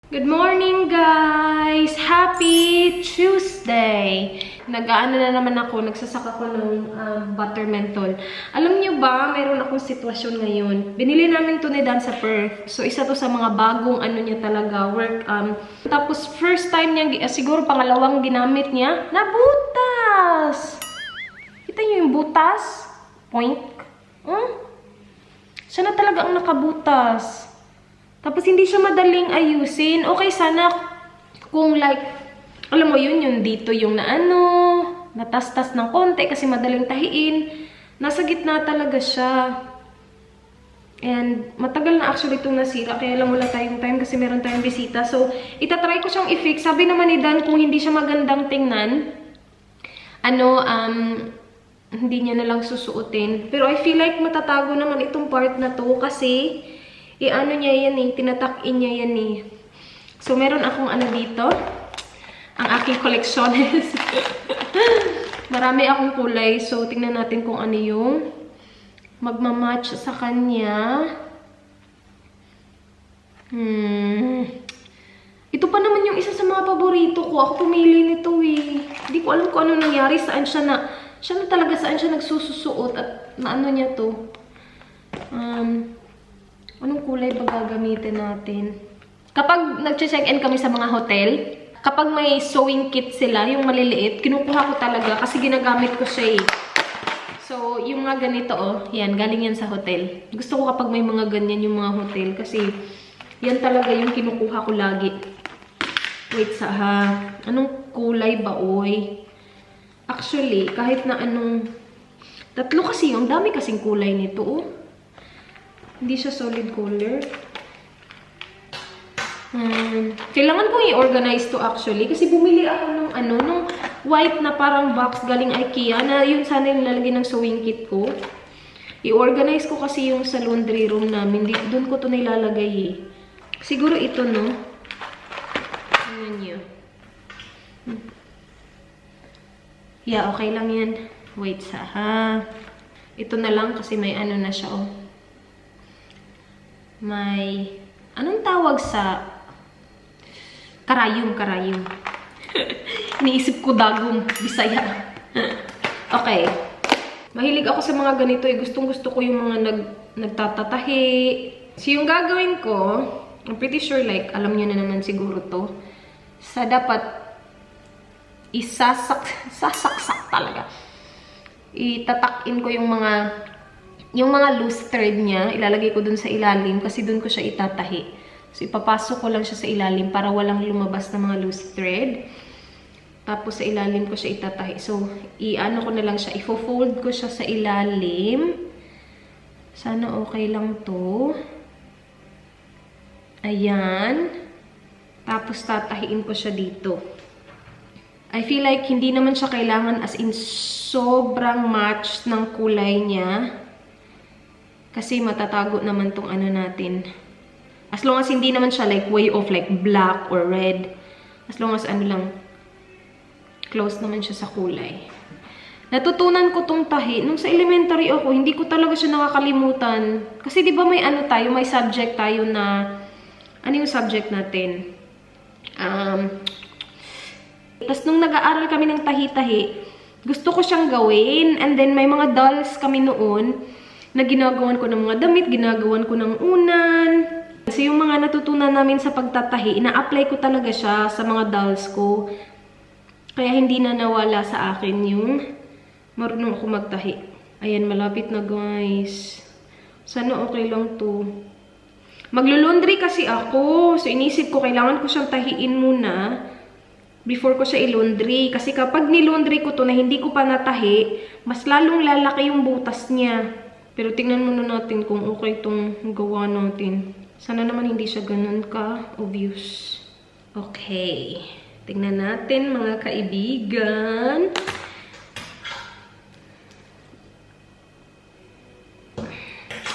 Good morning, guys! Happy Tuesday! Nag-aano na naman ako, nagsasaka ko ng butter menthol. Alam niyo ba, mayroon akong sitwasyon ngayon. Binili namin to ni Dan sa Perth. So, isa to sa mga bagong ano niya talaga, work. Tapos, first time niya, siguro pangalawang ginamit niya, nabutas! Kita niyo yung butas? Point. Siya na talaga ang nakabutas. Tapos, hindi siya madaling ayusin. Okay, sana kung like, alam mo yun, yung dito yung natastas ng konti kasi madaling tahiin. Nasa gitna talaga siya. And, matagal na actually itong nasira. Kaya lang wala tayong time kasi meron tayong bisita. So, itatry ko siyang i-fix. Sabi naman ni Dan, kung hindi siya magandang tingnan, hindi niya na lang susuotin. Pero I feel like matatago naman itong part na to kasi i-ano niya yan eh, tinatak-in niya yan eh. So, meron akong dito. Ang aking collectiones. Marami akong kulay. So, tingnan natin kung ano yung magmamatch sa kanya. Ito pa naman yung isa sa mga paborito ko. Ako pumili nito eh. Hindi ko alam kung ano nangyari. Siya na talaga saan siya nagsususuot at naano niya to. Anong kulay ba gagamitin natin? Kapag nag-check-in kami sa mga hotel, kapag may sewing kit sila, yung maliliit, kinukuha ko talaga kasi ginagamit ko siya eh. So, yung mga ganito yan, galing yan sa hotel. Gusto ko kapag may mga ganyan yung mga hotel kasi yan talaga yung kinukuha ko lagi. Wait anong kulay ba, oy? Actually, kahit na tatlo kasi yung dami kasing kulay nito, oh. Hindi siya solid color. Kailangan kong i-organize to actually. Kasi bumili ako ng nung white na parang box galing IKEA na yun sana yung lalagyan ng sewing kit ko. I-organize ko kasi yung sa laundry room namin. Doon ko to nilalagay eh. Siguro ito, no? Tingnan nyo. Yeah, okay lang yan. Wait ito na lang kasi may na siya, oh. May, anong tawag sa karayom. Iniisip ko dagong Bisaya. Okay. Mahilig ako sa mga ganito eh. Gustong-gusto ko yung mga nagtatatahi. So, yung gagawin ko, I'm pretty sure like, alam niyo na naman siguro to. Sa dapat sasaksak talaga. Itatak-in ko yung mga loose thread niya, ilalagay ko dun sa ilalim kasi dun ko siya itatahi. So, ipapasok ko lang siya sa ilalim para walang lumabas na mga loose thread. Tapos, sa ilalim ko siya itatahi. So, i-ano ko na lang siya, ifo-fold ko siya sa ilalim. Sana okay lang to. Ayan. Tapos, tatahiin ko siya dito. I feel like hindi naman siya kailangan as in sobrang match ng kulay niya. Kasi matatago naman tong natin. As long as hindi naman siya like way off like black or red. As long as lang, close naman siya sa kulay. Natutunan ko tong tahi. Nung sa elementary ako, hindi ko talaga siya nakakalimutan. Kasi di ba may may subject tayo na, yung subject natin? Tapos nung nag-aaral kami ng tahi-tahi, gusto ko siyang gawin. And then may mga dolls kami noon na ginagawan ko ng mga damit, ginagawan ko ng unan. Kasi yung mga natutunan namin sa pagtatahi, ina-apply ko talaga siya sa mga dolls ko. Kaya hindi na nawala sa akin yung marunong ako magtahi. Ayan, malapit na guys. Sana okay lang to. Maglo-laundry kasi ako. So, inisip ko, kailangan ko siyang tahiin muna before ko siya i-laundry. Kasi kapag ni-laundry ko to na hindi ko pa natahi, mas lalong lalaki yung butas niya. Pero tingnan muna natin kung okay itong gawa natin. Sana naman hindi siya ganun ka-obvious. Okay. Tingnan natin mga kaibigan.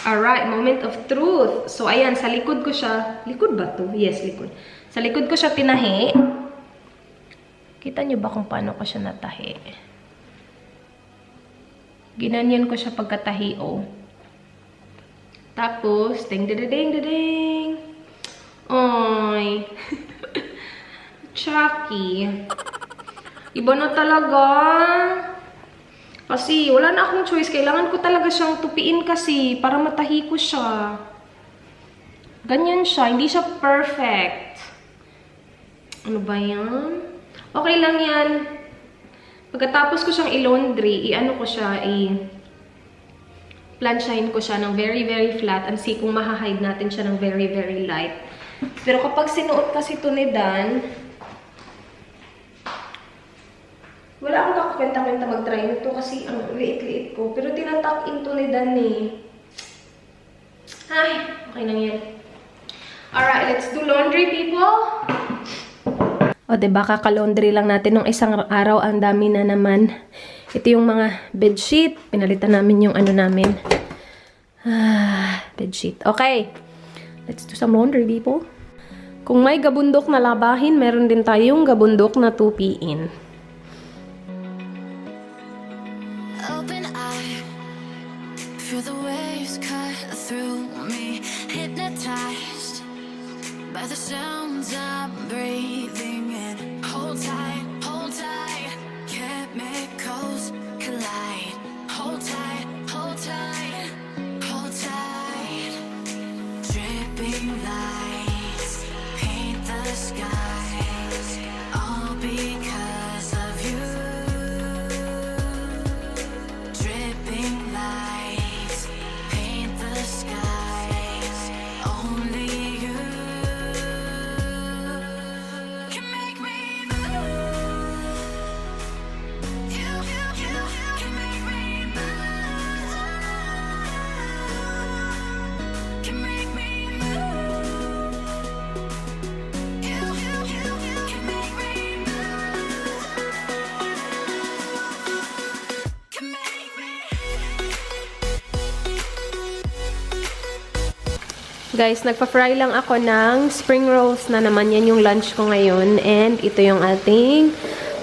Alright, moment of truth. So, ayan, sa likod ko siya. Likod ba to? Yes, likod. Sa likod ko siya tinahi. Kita niyo ba kung paano ko siya natahi? Ginanyan ko siya pagkatahi, oh. Tapos, ding. Ay. Chucky. Iba na talaga. Kasi wala na akong choice. Kailangan ko talaga siyang tupiin kasi para matahi ko siya. Ganyan siya. Hindi siya perfect. Ano ba yan? Okay lang yan. Pagkatapos ko siyang i-laundry, i-ano ko siya, plansyahin ko siya ng very, very flat and see kung mahahide natin siya ng very, very light. Pero kapag sinuot kasi ito ni Dan, wala akong kakakwenta-kwenta mag-try nito kasi ang liit-liit ko. Pero tinatak into ni Dan eh. Ay, okay lang yan. Alright, let's do laundry, people. O, diba, kaka-laundry lang natin nung isang araw. Ang dami na naman. Ito yung mga bedsheet. Pinalitan namin yung ano namin. Bedsheet. Okay. Let's do some laundry, people. Kung may gabundok na labahin, meron din tayong gabundok na tupiin. Open eye, feel the waves cut through me, hypnotized by the sounds I'm breathing in. Hold tight, chemicals collide. Hold tight, hold tight, hold tight. Dripping lights paint the skies, all because of you. Dripping lights paint the skies, only you can make me move. You can make me move. Can make me move. You can make me move. Can make me. Guys, nagpa-fry lang ako ng spring rolls na naman. Yan yung lunch ko ngayon. And ito yung ating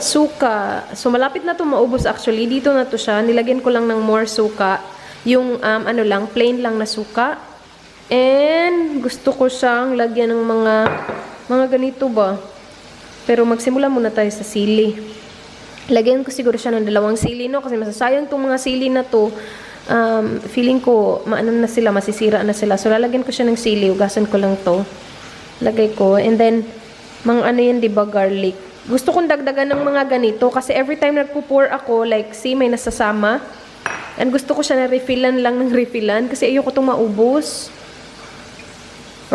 suka. So, malapit na ito maubos actually. Dito na to siya. Nilagyan ko lang ng more suka. Yung, ano lang, plain lang na suka. And, gusto ko siyang lagyan ng mga ganito ba. Pero magsimula muna tayo sa sili. Lagyan ko siguro siya ng 2 sili, no? Kasi masasayang itong mga sili na to. Feeling ko, maano na sila, masisira na sila. So, lalagyan ko siya ng sili. Ugasan ko lang to. Lagay ko. And then, mga ano yan, diba, garlic. Gusto kong dagdagan ng mga ganito. Kasi every time nagpo-pour ako, like, see, may nasasama. And gusto ko siya na refillan lang ng refillan. Kasi ayoko itong maubos.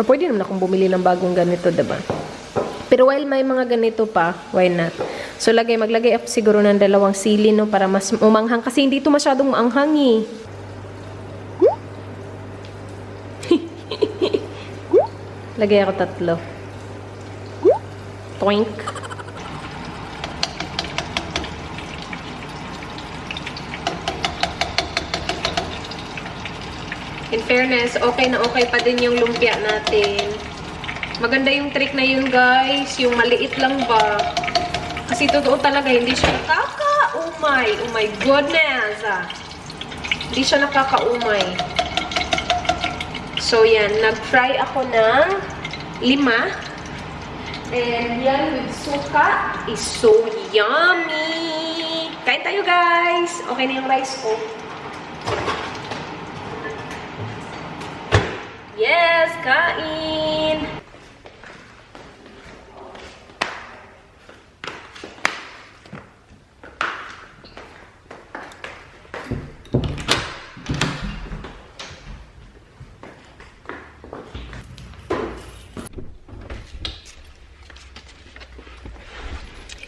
Or pwede naman akong bumili ng bagong ganito, diba? Pero while may mga ganito pa, why not? So, maglagay ako siguro ng 2 sili, no? Para mas umanghang. Kasi hindi ito masyadong maanghang, eh. Lagay ako 3. Toink. In fairness, okay na okay pa din yung lumpia natin. Maganda yung trick na yun, guys. Yung maliit lang ba. Kasi totoo talaga, hindi siya nakaka-umay. Oh my goodness. Hindi siya nakaka-umay. So, yan. Nag-fry ako ng 5. And yan, with suka, is so yummy. Kain tayo, guys. Okay na yung rice ko. Yes, kain.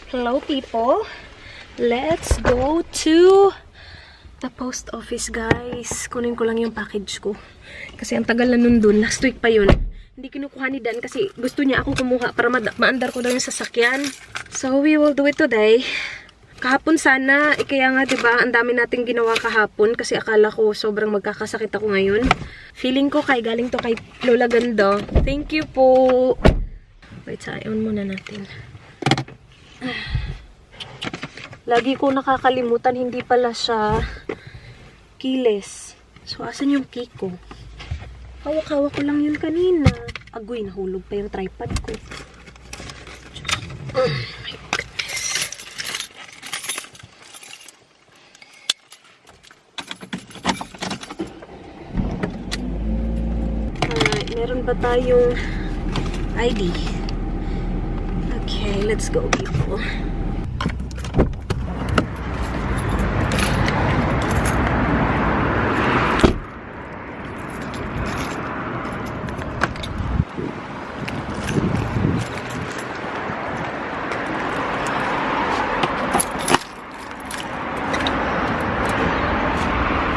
Hello, people. Let's go to the post office, guys. Kunin ko lang yung package ko. Kasi ang tagal na nun dun. Last week pa yun. Hindi kinukuha ni Dan kasi gusto niya ako kumuha para maandar ko daw yung sasakyan. So, we will do it today. Kahapon sana, kaya nga, diba, ang dami nating ginawa kahapon kasi akala ko sobrang magkakasakit ako ngayon. Feeling ko galing to kay Lola Ganda. Thank you po. Wait, on muna natin. Lagi ko nakakalimutan, hindi pala siya keyless. So, asan yung key ko? Hawak-hawak ko lang yun kanina. Agoy, nahulog pa yung tripod ko. Alright, meron ba tayong ID? Okay, let's go, people.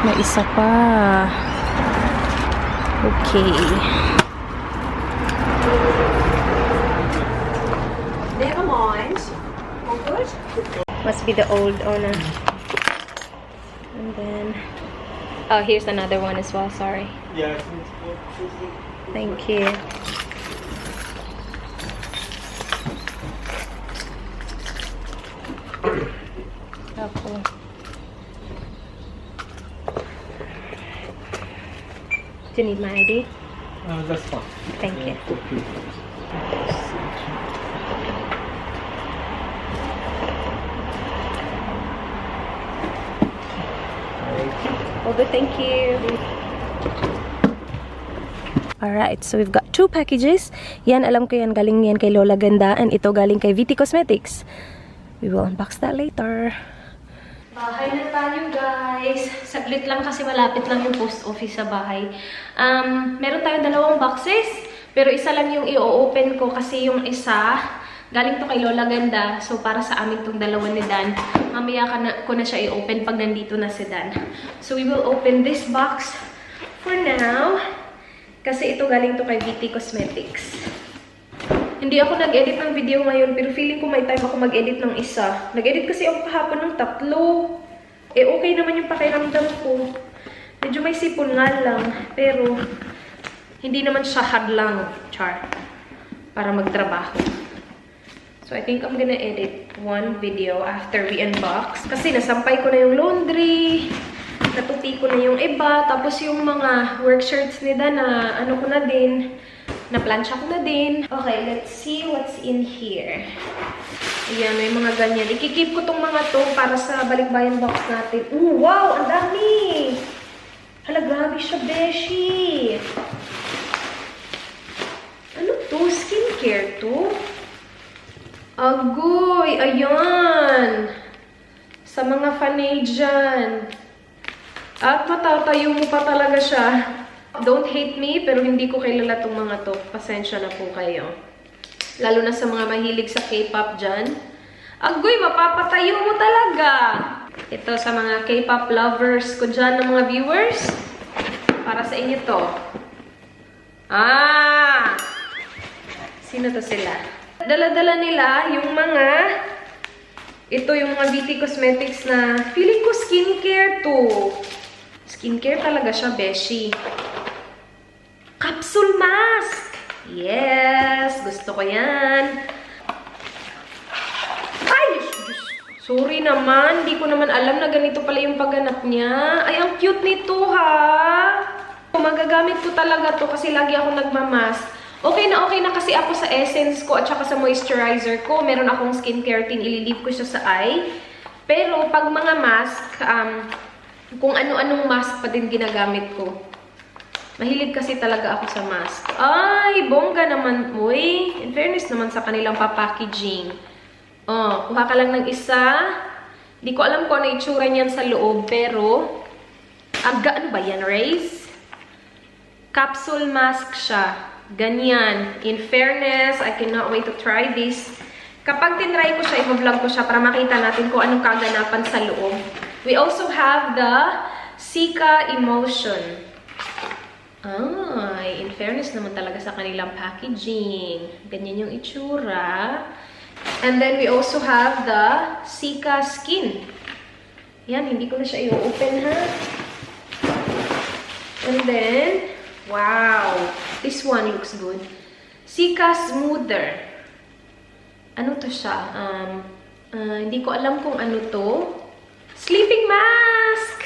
May isa pa. Okay. They have a launch. Must be the old owner. And then, oh, here's another one as well. Sorry. Yeah. Thank you. Okay. Do you need my ID? That's fine. Thank you. All good, thank you. Alright, so we've got 2 packages. Yan, alam ko yan, galing yan kay Lola Ganda. And ito galing kay VT Cosmetics. We will unbox that later. Bahay na tayo, guys. Saglit lang kasi malapit lang yung post office sa bahay. Meron tayong 2 boxes. Pero isa lang yung i-open ko kasi yung isa, galing to kay Lola Ganda. So, para sa amin tong 2 ni Dan. Mamaya ko na siya i-open pag nandito na si Dan. So, we will open this box for now. Kasi ito galing to kay VT Cosmetics. Hindi ako nag-edit ng video ngayon, pero feeling ko may time ako mag-edit ng isa. Nag-edit kasi ako kahapon ng 3. Eh, okay naman yung pakiramdam ko. Medyo may sipon nga lang, pero hindi naman siya hadlang, char, para magtrabaho. So, I think I'm gonna edit 1 video after we unbox. Kasi nasampay ko na yung laundry, natupi ko na yung iba, tapos yung mga work shirts nila na ano ko na din, na-plancha ko na din. Okay, let's see what's in here. Ayan, may mga ganyan. Ikikip ko tong mga to para sa balikbayan box natin. Ooh, wow! Ang dami! Hala, grabe siya, beshi! Ano to? Skincare to? Agoy! Ayan! Sa mga fanay dyan. At matatayo mo pa talaga siya. Don't hate me, pero hindi ko kilala tong mga to. Pasensya na po kayo. Lalo na sa mga mahilig sa K-pop dyan. Agoy, mapapatayo mo talaga! Ito sa mga K-pop lovers ko dyan ng mga viewers. Para sa inyo to. Ah! Sino to sila? Dala-dala nila yung mga... Ito yung mga VT Cosmetics na feeling ko skincare to. Skincare talaga siya, beshi. Capsule mask! Yes! Gusto ko yan. Ay! Sorry naman. Hindi ko naman alam na ganito pala yung pagganap niya. Ay, ang cute nito, ha? Magagamit ko talaga to kasi lagi ako nagmamask. Okay na kasi ako sa essence ko at saka sa moisturizer ko. Meron akong skincare tin. Ililive ko siya sa eye. Pero pag mga mask, kung ano-anong mask pa din ginagamit ko. Mahilig kasi talaga ako sa mask. Ay, bongga naman. Uy, in fairness naman sa kanilang papackaging. Oh, kuha ka lang ng isa. Hindi ko alam kung ano itsura niyan sa loob, pero ano ba yan, Rhaze? Capsule mask siya. Ganyan. In fairness, I cannot wait to try this. Kapag tinry ko siya, i-vlog ko siya para makita natin kung anong kaganapan sa loob. We also have the Sika Emotion. Ay, in fairness naman talaga sa kanilang packaging. Ganyan yung itsura. And then we also have the Sika Skin. Yan, hindi ko na siya i-open, ha? And then, wow! This one looks good. Sika Smoother. Ano to siya? Hindi ko alam kung ano to. Sleeping mask!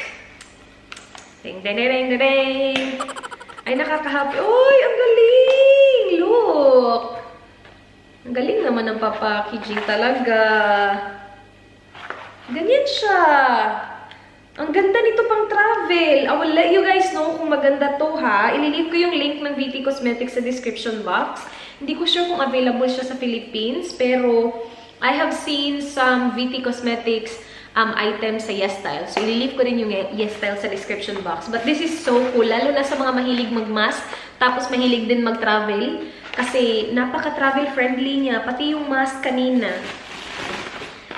Ding, ding, ding, ding, ding. Ay, nakaka-happy. Uy, ang galing! Look! Ang galing naman ng packaging talaga. Ganyan siya. Ang ganda nito pang travel. I will let you guys know kung maganda to ha. Ililink ko yung link ng VT Cosmetics sa description box. Hindi ko sure kung available siya sa Philippines, pero I have seen some VT Cosmetics items sa YesStyle. So, ililink ko rin yung YesStyle sa description box. But this is so cool, lalo na sa mga mahilig mag-mask, tapos mahilig din mag-travel. Kasi napaka-travel friendly niya, pati yung mask kanina.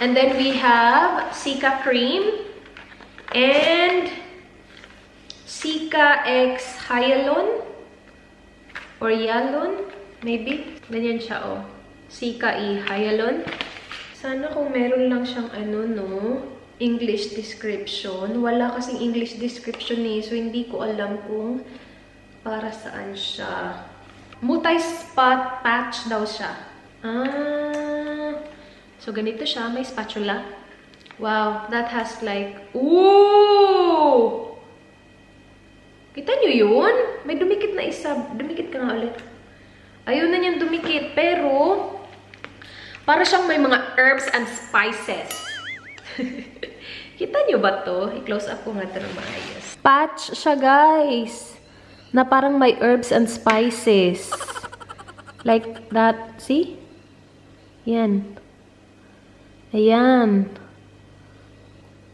And then we have Sika Cream and Sika X Hyalon or Hyalon, maybe. Ganyan siya, oh. Sika E Hyalon. Sana kung meron lang siyang English description. Wala kasing English description eh, so hindi ko alam kung para saan siya. Multi-spot patch daw siya. So ganito siya, may spatula. Wow, that has like, ooh! Kita nyo yun? May dumikit na isa. Dumikit ka nga ulit. Ayun na niyang dumikit, pero para siyang may mga herbs and spices. Kita nyo ba to? I-close up ko nga ito ng maayos. Patch siya, guys. Na parang may herbs and spices. Like that. See? Yan. Ayan.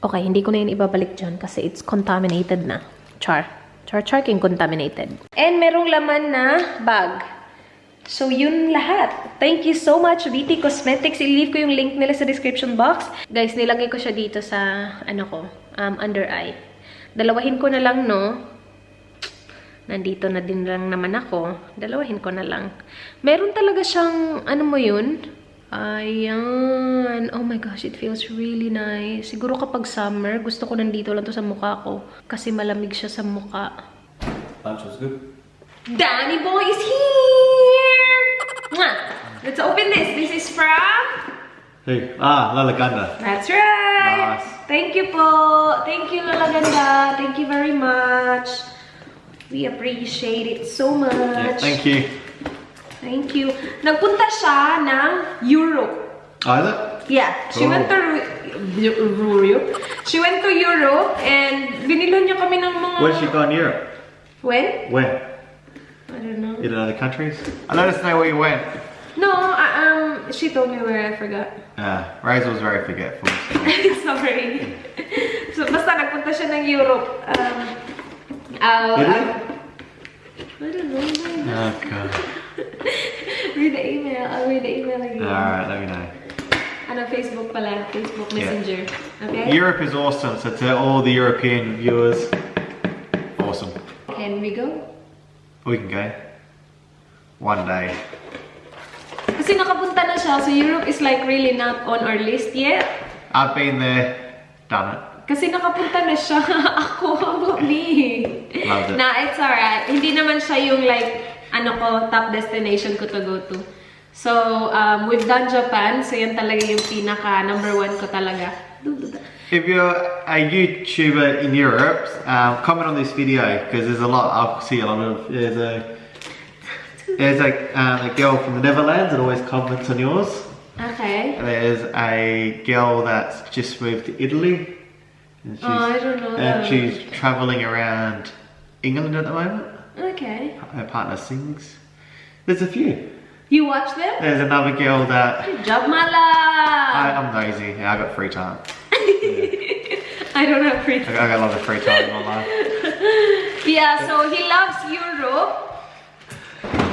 Okay, hindi ko na yun ibabalik dyan kasi it's contaminated na. Char king contaminated. And merong laman na bag. So, yun lahat. Thank you so much, VT Cosmetics. I-leave ko yung link nila sa description box. Guys, nilagay ko siya dito sa, under eye. Dalawahin ko na lang, no? Nandito na din lang naman ako. Dalawahin ko na lang. Meron talaga siyang, mo yun? Ayan. Oh my gosh, it feels really nice. Siguro kapag summer, gusto ko nandito lang to sa mukha ko. Kasi malamig siya sa mukha. Lunch was good. Danny Boy is here! Mwah! Let's open this. This is from... Hey, Lalaganda. That's right! Nice. Thank you po! Thank you, Lalaganda. Thank you very much. We appreciate it so much. Yeah, thank you. Thank you. Nagpunta siya ng Europe. Oh, is it? Yeah, she went to Europe. She went to Europe and binilo niya kami ng mga... Where did she go in Europe? When? Where? I don't know. You don't know the countries? Let us know where you went. No, she told me where, I forgot. Rhaze was very forgetful. Sorry. So, basta nagpunta siya ng Europe. Italy? I don't know. Oh, God. Read the email. I'll read the email again. Alright, let me know. Facebook pala. Facebook Messenger. Okay? Europe is awesome, so to all the European viewers, awesome. Can we go? We can go. One day. Kasi nakapunta na siya, so Europe is like really not on our list yet. I've been there, done it. Kasi nakapunta na siya. Ako, how about me? Loved it. Nah, it's alright. Hindi naman siya yung like, top destination ko to go to. So, we've done Japan. So, yan talaga yung pinaka #1 ko talaga. If you're a YouTuber in Europe, comment on this video because there's a lot. I see a lot of there's a girl from the Netherlands that always comments on yours. Okay. There's a girl that's just moved to Italy. And I don't know. And she's traveling around England at the moment. Okay. Her partner sings. There's a few. You watch them? There's another girl that Good job, Mala! I'm lazy. I got free time. I don't have free time. I got a lot of free time in my life. Yeah, so he loves Europe.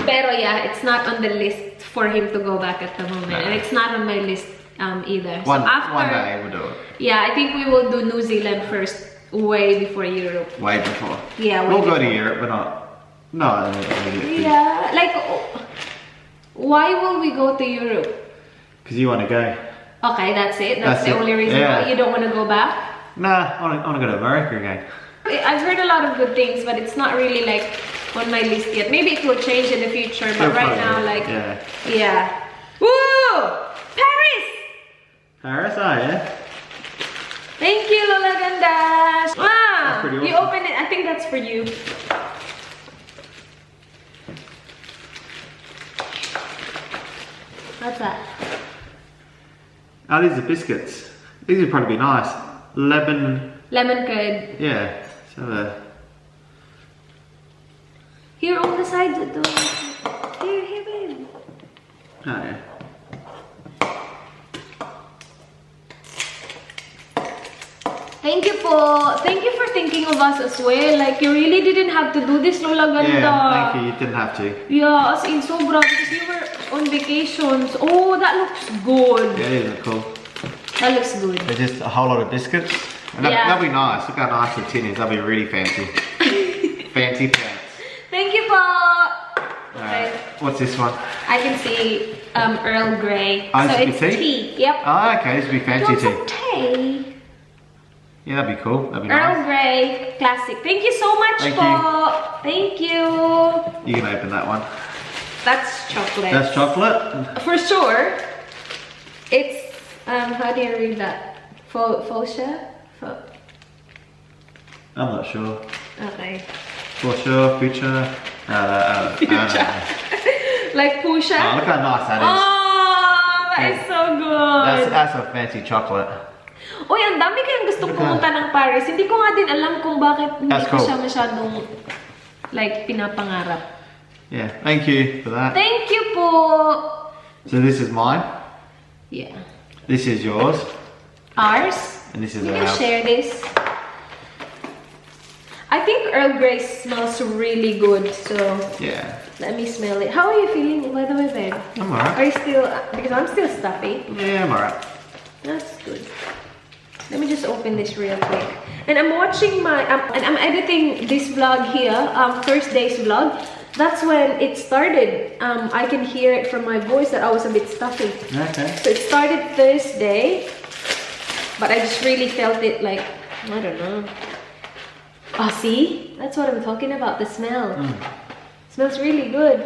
Pero yeah, it's not on the list for him to go back at the moment. No. And it's not on my list either. One so day we'll do it. Yeah, I think we will do New Zealand first, way before Europe. Way before. Yeah, we'll go to Europe, but not immediately. Yeah, like, why will we go to Europe? Because you want to go. Okay, that's it. That's the it. only reason Yeah. why you don't want to go back? Nah, I want to go to America again. I've heard a lot of good things, but it's not really like on my list yet. Maybe it will change in the future, but It'll right probably, now, like, yeah. Woo! Paris! Paris, yeah. Thank you, Lola Gandash. Wow! pretty You awesome. open it. I think that's for you. What's that? Oh, these are biscuits. These would probably be nice. Lemon. Lemon curd. Yeah. So Here on the sides of the... Here, babe. oh yeah. Thank you po. Thank you for thinking of us as well. Like, you really didn't have to do this, Lola Ganda. Yeah, thank you. You didn't have to. Yeah, as in sobra because you were on vacations. Oh, that looks good. Yeah, these are cool. That looks good. They're just a whole lot of biscuits. And Yeah. that'll be nice. Look how nice the tin is. That'll be really fancy. Fancy pants. Thank you po. Alright. What's this one? I can see Earl Grey. Oh, so this it's would be tea. Yep. Oh, okay. This would be fancy Want tea. some tea? Yeah, that'd be cool. That'd be Earl nice. Grey, classic. Thank you so much Thank po. you. Thank you. You can open that one. That's chocolate. That's chocolate. For sure. It's how do you read that? Fosha? I'm not sure. Okay. For sure, future. I don't know. Like Pusha? Oh, look how nice that is. Oh, that is so good. That's a fancy chocolate. Uy, ang dami kayang gustong pumunta ng Paris. Hindi ko nga din alam kung bakit hindi That's ko cool. siya masyadong like pinapangarap. Yeah, thank you for that. Thank you po. So this is mine. Yeah. This is yours. Ours? And this is You can ours. share this. I think Earl Grey smells really good, so Yeah. let me smell it. How are you feeling, by the way, babe? I'm Are alright. you still, because I'm still stuffy. Yeah, I'm alright. That's good. Let me just open this real quick. And I'm watching my, and I'm editing this vlog here, Thursday's vlog. That's when it started. I can hear it from my voice that I was a bit stuffy. Okay. So it started Thursday, but I just really felt it like, I don't know. Oh, see? That's what I'm talking about, the smell. Smells really good.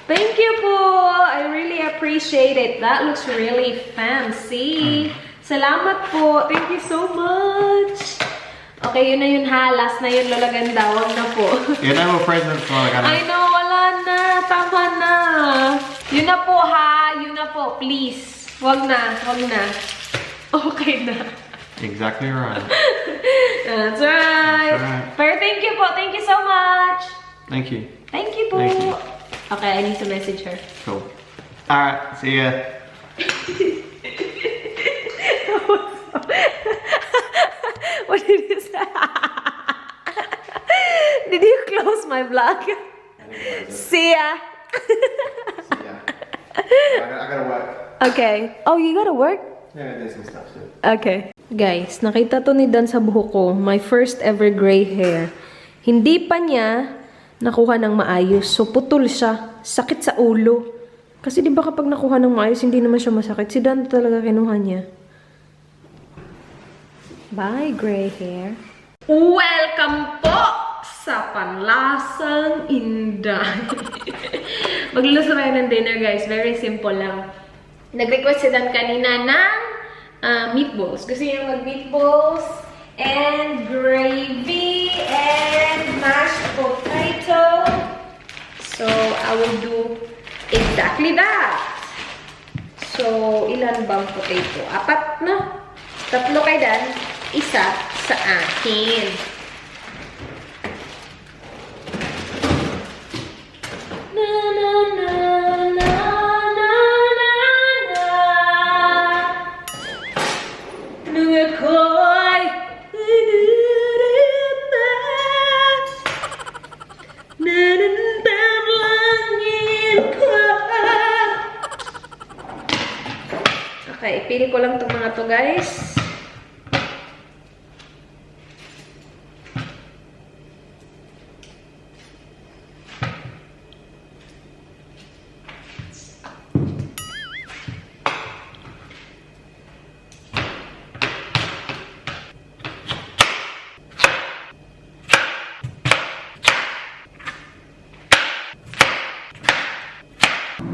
Thank you po! I really appreciate it. That looks really fancy. Salamat po. Thank you so much. Okay, yun na yun ha. Last na yun, Lola Ganda. Wag na po. Yeah, no more presents for like I know, wala na. Tama na. Yun na po ha. Yun na po. Please. Wag na. Wag na. Okay na. Exactly right. That's right. That's right. Pero thank you po. Thank you so much. Thank you. Thank you po. Thank you. Okay, I need to message her. Cool. Alright, see ya. What did you say? Did you close my vlog? See ya. See ya. I gotta work. Okay. Oh, you gotta work? Yeah, there's some stuff too. Okay. Guys, nakita to ni Dan sa buhok ko. My first ever gray hair. Hindi pa niya nakuha ng maayos. So, putol siya. Sakit sa ulo. Kasi di ba kapag nakuha ng maayos, hindi naman siya masakit. Si Dan talaga kinuha niya. Bye, gray hair. Welcome po sa Panlasang Inday. Magluluto tayo ng dinner, guys. Very simple lang. Nag-request si Dan kanina ng meatballs. Gusto niya mag-meatballs and gravy and mashed potato. So, I will do exactly that. So, ilan bang potato? 4, no? 3 kay Dan, 1 sa akin. Na na na na na na na. Nung ako'y nananalangin ko. Okay, ipili ko lang itong mga to, guys.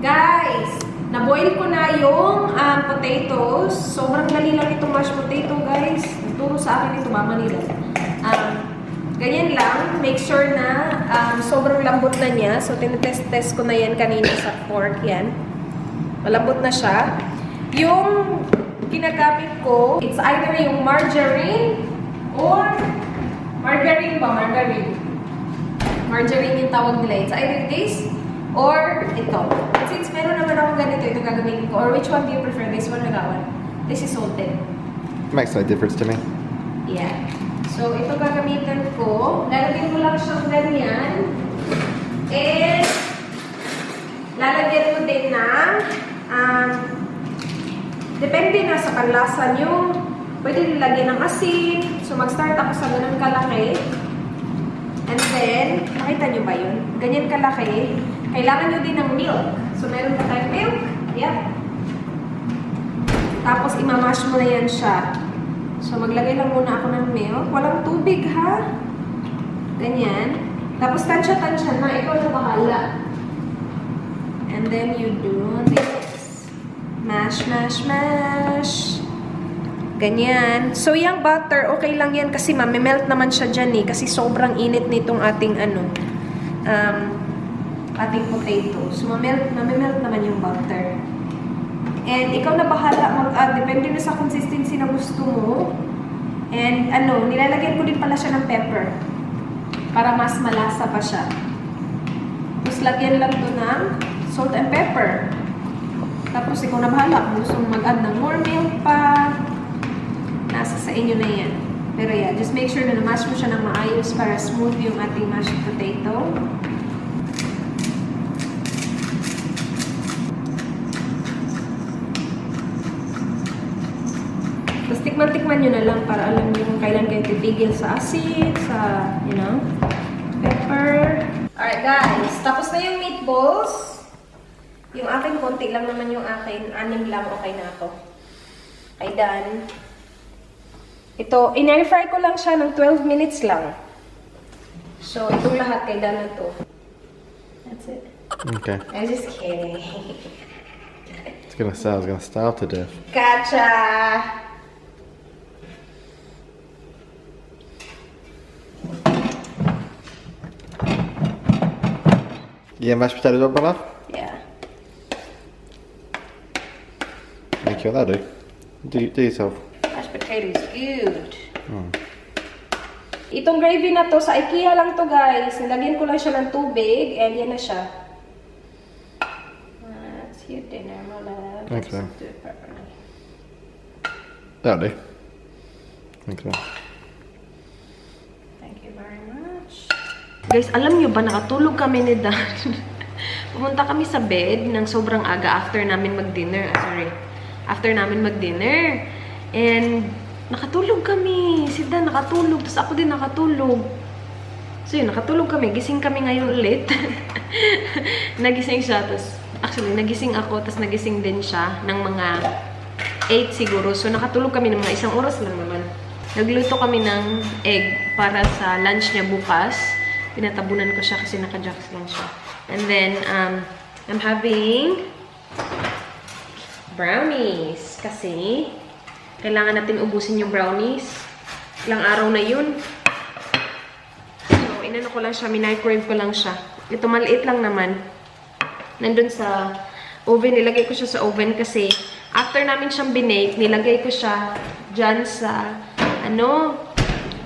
Guys, na-boil ko na yung potatoes. Sobrang dali lang itong mashed potato, guys. Turo sa akin ito, Mama nila. Ganyan lang. Make sure na sobrang lambot na niya. So, tinetest-test ko na yan kanina sa fork yan. Malambot na siya. Yung ginagamit ko, it's either yung margarine or margarine ba? Margarine. Margarine yung tawag nila. It's either this or ito. Since meron naman akong ganito, ito gagamitin ko. Or which one do you prefer? This one or that one? This is salted. Makes no difference to me. Yeah. So, ito gagamitin ko. Lalagyan ko lang siyang ganyan. And, lalagyan ko din ng, depende na sa panlasa nyo. Pwede nilagyan ng asin. So, mag-start ako sa ganun kalaki. And then, nakita nyo ba yun? Ganyan kalaki. Kailangan nyo din ng milk. So, meron pa tayong milk. Yeah. Tapos, imamash mo na yan siya. So, maglagay lang muna ako ng milk. Walang tubig, ha? Ganyan. Tapos, tansya-tansya na. Ikaw na bahala. And then, you do this. Mash, mash, mash. Ganyan. So, yung butter, okay lang yan kasi mamimelt naman siya dyan eh. Kasi sobrang init nitong ating ating potato. So, mamimelt naman yung butter. And ikaw na bahala depende na sa consistency na gusto mo. And nilalagyan ko din pala siya ng pepper. Para mas malasa pa siya. Tapos lagyan lang to ng salt and pepper. Tapos ikaw na bahala kung gusto mo mag-add ng more milk pa. Nasa sa inyo na yan. Pero yeah, just make sure na na-mash mo siya ng maayos para smooth yung ating mashed potato. Tapos tikman-tikman nyo na lang para alam nyo kung kailan kayo titigil sa asin, sa, pepper. Alright guys, tapos na yung meatballs. Yung akin, konti lang naman yung akin. 6 lang, okay na ako. Okay, done. Ito, in-air-fry ko lang siya ng 12 minutes lang. So, itong lahat kay done na to. That's it. Okay. I'm just kidding. I was gonna starve to death. Gotcha! Yeah, mashed potatoes up enough? Yeah. Thank you, that'll do. Do yourself. Mashed potatoes, good. Itong gravy na to, sa IKEA lang to guys. Nilagyan ko lang siya ng tubig and yan na siya. That's your dinner, my love. Thanks, Let's ma'am. do it properly. That'll do. Thanks, man. Thank you very much. Guys, alam nyo ba, nakatulog kami ni Dan. Pumunta kami sa bed ng sobrang aga after namin mag-dinner. After namin mag-dinner. And nakatulog kami. Si Dan nakatulog. Tapos ako din nakatulog. So yun, nakatulog kami. Gising kami ngayon ulit. Nagising siya. Tapos, actually, nagising ako. Tapos nagising din siya ng mga 8 siguro. So nakatulog kami ng mga 1 oras lang naman. Nagluto kami ng egg para sa lunch niya bukas. Pinatabunan ko siya kasi naka-jacks lang siya. And then, I'm having brownies. Kasi, kailangan natin ubusin yung brownies. Ilang araw na yun. So, inano ko lang siya. Microwave ko lang siya. Ito, maliit lang naman. Nandun sa oven. Nilagay ko siya sa oven kasi after namin siyang binake, nilagay ko siya dyan sa,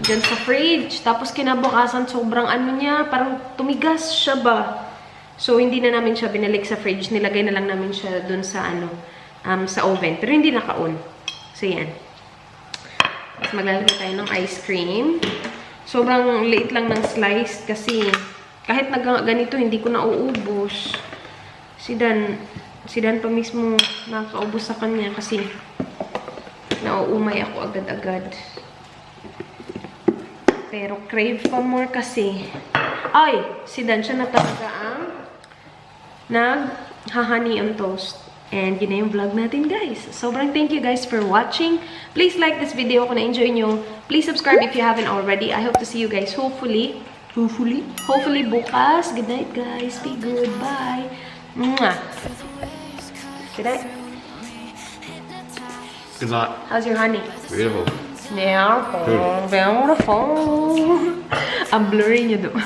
dyan sa fridge. Tapos kinabukasan, sobrang niya, parang tumigas siya ba. So, hindi na namin siya binalik sa fridge. Nilagay na lang namin siya dun sa, sa oven. Pero hindi naka-on. So, yan. Tapos maglalagay tayo ng ice cream. Sobrang liit lang ng slice kasi kahit ganito, hindi ko nauubos. Si Dan pa mismo nakakaubos sa kanya kasi nauumay ako agad-agad. Pero crave pa more kasi. Ay, si Dan siya na talaga ang nag-honey on toast. And yun na yung vlog natin, guys. Sobrang thank you guys for watching. Please like this video kung na-enjoy nyo. Please subscribe if you haven't already. I hope to see you guys hopefully bukas. Good night, guys. Be good. Bye. Mwah. Good night. Good night. How's your honey? Beautiful. Yeah, beautiful. I'm blurring you though.